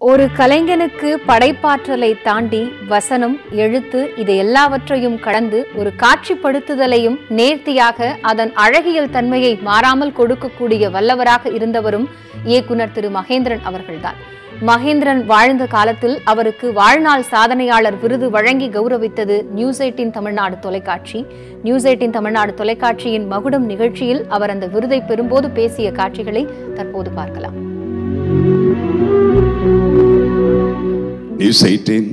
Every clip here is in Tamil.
ஒரு கலைஞனுக்கு படைப்பாற்றலை தாண்டி வசனம், எழுத்து இதை எல்லாவற்றையும் கடந்து ஒரு காட்சிப்படுத்துதலையும் நேர்த்தியாக அதன் அழகியல் தன்மையை மாறாமல் கொடுக்கக்கூடிய வல்லவராக இருந்தவரும் இயக்குனர் திரு மகேந்திரன் அவர்கள்தான். மகேந்திரன் வாழ்ந்த காலத்தில் அவருக்கு வாழ்நாள் சாதனையாளர் விருது வழங்கி கௌரவித்தது நியூஸ் 18 தமிழ்நாடு தொலைக்காட்சி. நியூஸ் 18 தமிழ்நாடு தொலைக்காட்சியின் மகுடம் நிகழ்ச்சியில் அவர் அந்த விருதை பெறும்போது பேசிய காட்சிகளை தற்போது பார்க்கலாம். நியூஸ் 18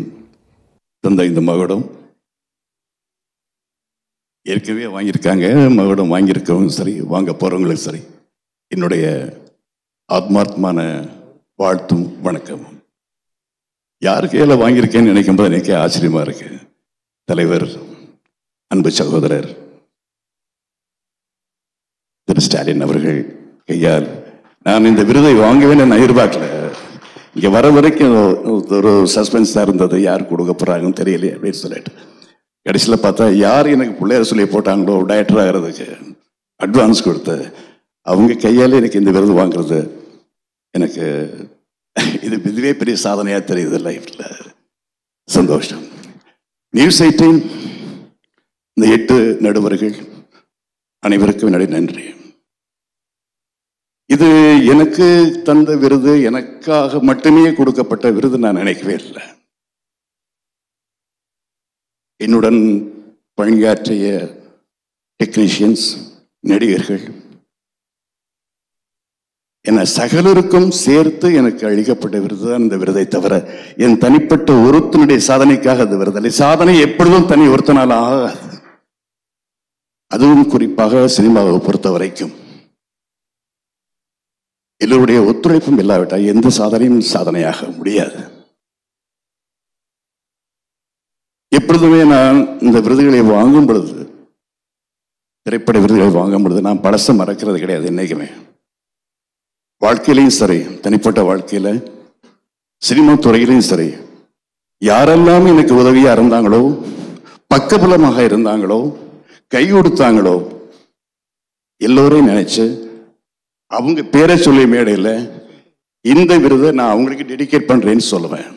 தந்த இந்த மகுடம் ஏற்கனவே வாங்கியிருக்காங்க. மகுடம் வாங்கியிருக்கவங்க சரி, வாங்க போறவங்களும் சரி, என்னுடைய ஆத்மார்த்தமான வாழ்த்தும் வணக்கமும். யார் கையில் வாங்கியிருக்கேன்னு நினைக்கும் போது எனக்கே ஆச்சரியமா இருக்கு. தலைவர், அன்பு சகோதரர் திரு ஸ்டாலின் அவர்கள் கையால் நான் இந்த விருதை வாங்குவேன்னு நான் எதிர்பார்க்கல. இங்கே வர வரைக்கும் ஒரு சஸ்பென்ஸாக இருந்தது, யார் கொடுக்க போகிறாங்கன்னு தெரியலையே அப்படின்னு சொல்லிட்டு கடைசியில் பார்த்தா யார் எனக்கு பிள்ளையார் சொல்லி போட்டாங்களோ டைரக்டர் ஆகிறதுக்கு அட்வான்ஸ் கொடுத்து அவங்க கையால் எனக்கு இந்த விருது வாங்குறது எனக்கு இதுவே பெரிய சாதனையாக தெரியுது லைஃப்பில். சந்தோஷம். நியூஸ் 18 இந்த 8 நடுவர்கள் அனைவருக்கும் என்னுடைய நன்றி. இது எனக்கு தந்த விருது, எனக்காக மட்டுமே கொடுக்கப்பட்ட விருது நான் நினைக்கவே இல்லை. என்னுடன் பணியாற்றிய டெக்னீஷியன்ஸ், நடிகர்கள் என சகலருக்கும் சேர்த்து எனக்கு அளிக்கப்பட்ட விருது தான் இந்த விருதை தவிர என் தனிப்பட்ட ஒருத்தனுடைய சாதனைக்காக அது விருது. சாதனை எப்பொழுதும் தனி ஒருத்தனால் ஆகாது. அதுவும் குறிப்பாக சினிமாவை பொறுத்த வரைக்கும் எல்லோருடைய ஒத்துழைப்பும் இல்லாவிட்டால் எந்த சாதனையும் சாதனையாக முடியாது. எப்பொழுதுமே நான் இந்த விருதுகளை வாங்கும் பொழுது, திரைப்பட விருதுகளை வாங்கும் பொழுது நான் பழச மறக்கிறது கிடையாது. என்னைக்குமே வாழ்க்கையிலையும் சரி, தனிப்பட்ட வாழ்க்கையில சினிமா துறையிலையும் சரி, யாரெல்லாம் எனக்கு உதவியா இருந்தாங்களோ, பக்கபலமாக இருந்தாங்களோ, கை கொடுத்தாங்களோ, எல்லோரையும் நினைச்சு அவங்க பேரை சொல்லி மேடையில் இந்த விருதை நான் அவங்களுக்கு டெடிகேட் பண்றேன்னு சொல்லுவேன்.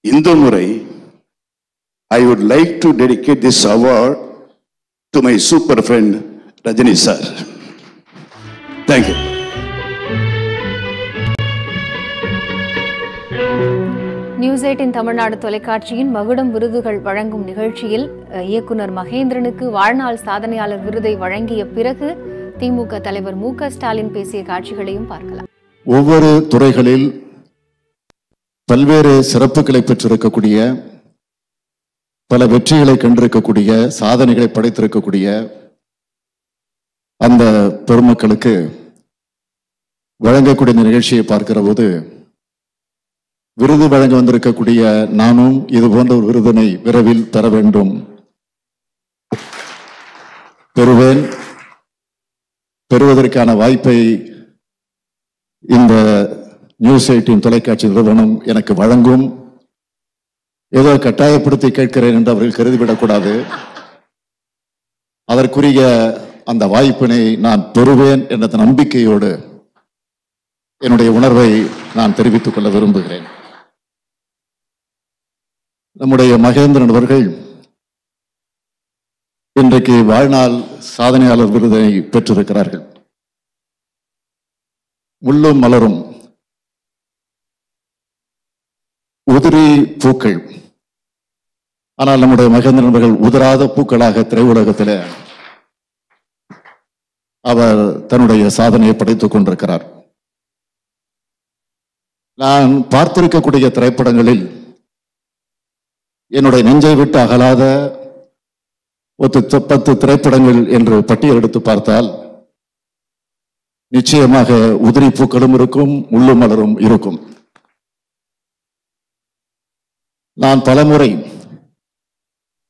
இந்த முறை I would like to dedicate this award to my super friend Rajani sir. Thank you. News 18 Tamil Nadu தொலைக்காட்சியின் மகுடம் விருதுகள் வழங்கும் நிகழ்ச்சியில் இயக்குனர் மகேந்திரனுக்கு வாழ்நாள் சாதனையாளர் விருதை வழங்கிய பிறகு திமுக தலைவர் மு.க. ஸ்டாலின் பேசிய காட்சிகளையும் பார்க்கலாம். ஒவ்வொரு துறைகளில் பல்வேறு சிறப்புகளை பெற்றிருக்கக்கூடிய, பல வெற்றிகளை கண்டிருக்கக்கூடிய, சாதனைகளை படைத்திருக்கக்கூடிய அந்த பெருமக்களுக்கு வழங்கக்கூடிய நிகழ்ச்சியை பார்க்கிற போது விருது வழங்க வந்திருக்கக்கூடிய நானும் இது போன்ற ஒரு விருதினை விரைவில் பெற வேண்டும், பெறுவேன், பெறுவதற்கான வாய்ப்பை இந்த நியூஸ் 18 தொலைக்காட்சி நிறுவனம் எனக்கு வழங்கும். ஏதோ கட்டாயப்படுத்தி கேட்கிறேன் என்று அவர்கள் கருதிவிடக்கூடாது. அதற்குரிய அந்த வாய்ப்பினை நான் பெறுவேன் என்ற நம்பிக்கையோடு என்னுடைய உணர்வை நான் தெரிவித்துக் கொள்ள விரும்புகிறேன். நம்முடைய மகேந்திரன் அவர்கள் இன்றைக்கு வாழ்நாள் சாதனையாளர் விருதை பெற்றிருக்கிறார்கள். முள்ளும் மலரும் உதிரி பூக்கள், ஆனால் நம்முடைய மகேந்திரன் அவர்கள் உதிராத பூக்களாக திரையுலகத்தில் அவர் தன்னுடைய சாதனையை படைத்துக் கொண்டிருக்கிறார். நான் பார்த்திருக்கக்கூடிய திரைப்படங்களில் என்னுடைய நெஞ்சை விட்டு அகலாத 10 திரைப்படங்கள் என்று பட்டியல் எடுத்து பார்த்தால் நிச்சயமாக உதிரி பூக்களும் இருக்கும், முள்ளும் மலரும் இருக்கும். நான் பலமுறை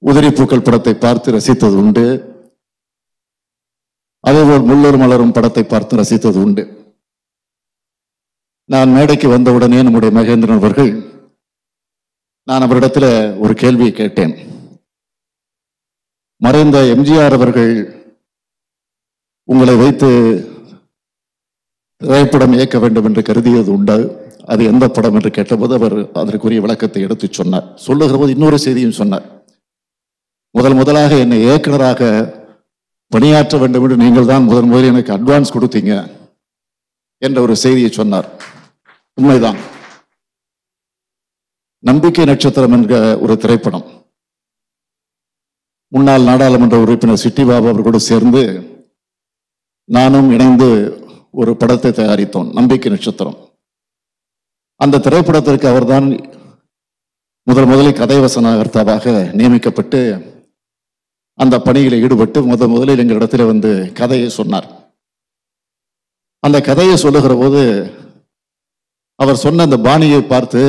உதிரி பூக்கள் படத்தை பார்த்து ரசித்தது உண்டு. அதேபோல் முள்ளும் மலரும் படத்தை பார்த்து ரசித்தது உண்டு. நான் மேடைக்கு வந்தவுடனே நம்முடைய மகேந்திரன் அவர்கள், நான் அவரிடத்துல ஒரு கேள்வியை கேட்டேன். மறைந்த எம்ஜிஆர் அவர்கள் உங்களை வைத்து திரைப்படம் இயக்க வேண்டும் என்று கருதியது உண்டு. அது எந்த படம் என்று கேட்டபோது அவர் அதற்குரிய விளக்கத்தை எடுத்து சொன்னார். சொல்லுகிற போது இன்னொரு செய்தியும் சொன்னார். முதலாக என்னை இயக்குனராக பணியாற்ற வேண்டும் என்று நீங்கள் தான் முதலில் எனக்கு அட்வான்ஸ் கொடுத்தீங்க என்ற ஒரு செய்தியை சொன்னார். உண்மைதான். நம்பிக்கை நட்சத்திரம் என்கிற ஒரு திரைப்படம் முன்னாள் நாடாளுமன்ற உறுப்பினர் சிட்டி பாபு அவர்களோடு சேர்ந்து நானும் இணைந்து ஒரு படத்தை தயாரித்தோம், நம்பிக்கை நட்சத்திரம். அந்த திரைப்படத்திற்கு அவர்தான் முதலில் கதை வசனகர்த்தாவாக நியமிக்கப்பட்டு அந்த பணியில் ஈடுபட்டு முதலில் எங்களிடத்தில் வந்து கதையை சொன்னார். அந்த கதையை சொல்லுகிற போது அவர் சொன்ன அந்த பாணியை பார்த்து,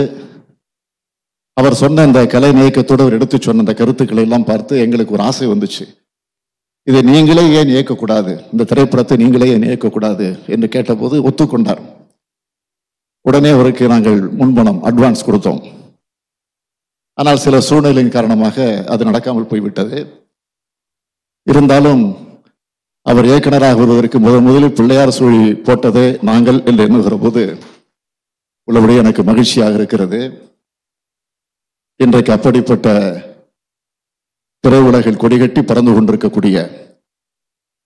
அவர் சொன்ன இந்த கலை இயக்கத்தோடு அவர் எடுத்து சொன்ன அந்த கருத்துக்களை எல்லாம் பார்த்து எங்களுக்கு ஒரு ஆசை வந்துச்சு. இதை நீங்களே ஏன் இயக்கக்கூடாது, இந்த திரைப்படத்தை நீங்களே ஏன் இயக்கக்கூடாது என்று கேட்டபோது ஒத்துக்கொண்டார். உடனே அவருக்கு நாங்கள் முன்பணம் அட்வான்ஸ் கொடுத்தோம். ஆனால் சில சூழ்நிலையின் காரணமாக அது நடக்காமல் போய்விட்டது. இருந்தாலும் அவர் இயக்குனராக வருவதற்கு முதலில் பிள்ளையார் சுழி போட்டதே நாங்கள் என்று எண்ணுகிற போது உள்ளபடி எனக்கு மகிழ்ச்சியாக இருக்கிறது. இன்றைக்கு அப்படிப்பட்ட திரையுலகில் கொடிகட்டி பறந்து கொண்டிருக்கக்கூடிய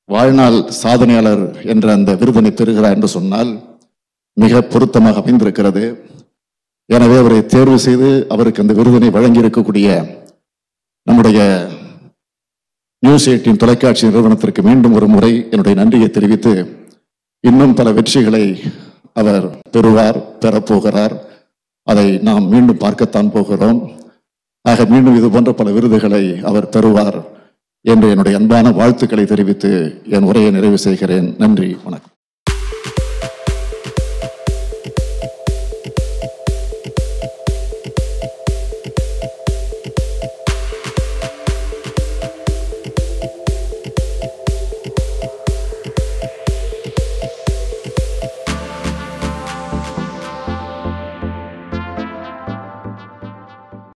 வாழ்நாள் சாதனையாளர் என்ற அந்த விருதினை பெறுகிறார் என்று சொன்னால் மிக பொருத்தமாக அமைந்திருக்கிறது. எனவே அவரை தேர்வு செய்து அவருக்கு அந்த விருதினை வழங்கி இருக்கக்கூடிய நம்முடைய நியூஸ் 18 தொலைக்காட்சி நிறுவனத்திற்கு மீண்டும் ஒரு முறை என்னுடைய நன்றியை தெரிவித்து, இன்னும் பல வெற்றிகளை அவர் பெறுவார், பெறப்போகிறார். அதை நாம் மீண்டும் பார்க்கத்தான் போகிறோம். ஆக மீண்டும் இது போன்ற பல விருதுகளை அவர் பெறுவார் என்று என்னுடைய அன்பான வாழ்த்துக்களை தெரிவித்து என் உரையை நிறைவு செய்கிறேன். நன்றி, வணக்கம்.